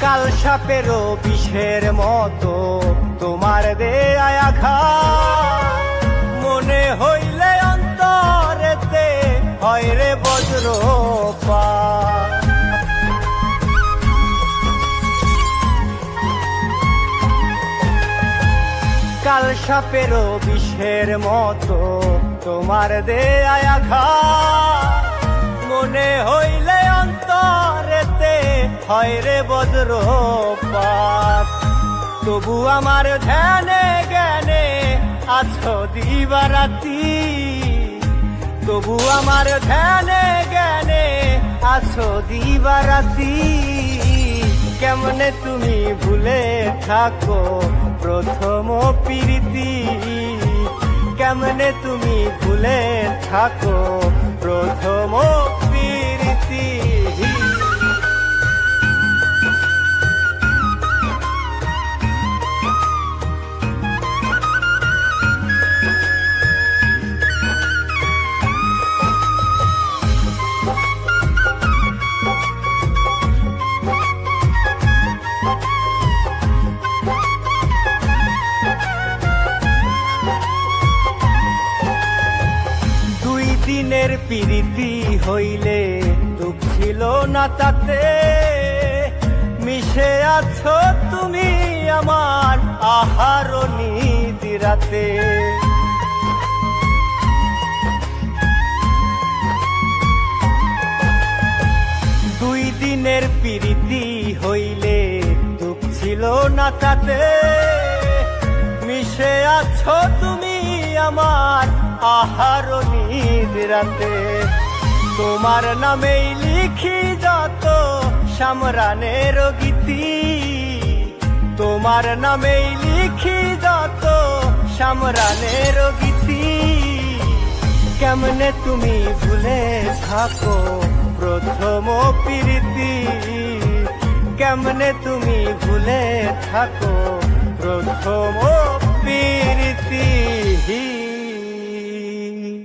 কাল সাপেরও বিষের মতো তোমার দেয়া আঘাত মনে হইলে অন্তরেতে হয় রে বজ্রপাত। কাল সাপেরও বিষের মতো তোমার দেয়া আঘাত মনে হইলে অন্তরেতে হয় রে বজ্রপাত। তবু আমার ধ্যানে জ্ঞানে আছো দিবারাতি, তবু আমার ধ্যানে জ্ঞানে আছো দিবারাতি। কেমনে তুমি ভুলে থাকো প্রথম প্রীতি, কেমনে তুমি ভুলে থাকো প্রথম প্রীতি। দিনের প্রীতি হইলে দুঃখ ছিল না তাতে, মিশে আছো তুমি আমার আহার নিদ্রাতে। দুই দিনের প্রীতি হইলে দুঃখ ছিল না তাতে, মিশে আছো তুমি আমার আহার নিদ্রাতে। তোমার নামেই লিখি যত সামরানের গীতি, তোমার নামেই লিখি যত সামরানের গীতি। কেমনে তুমি ভুলে থাকো প্রথম প্রীতি, কেমনে তুমি ভুলে থাকো প্রথম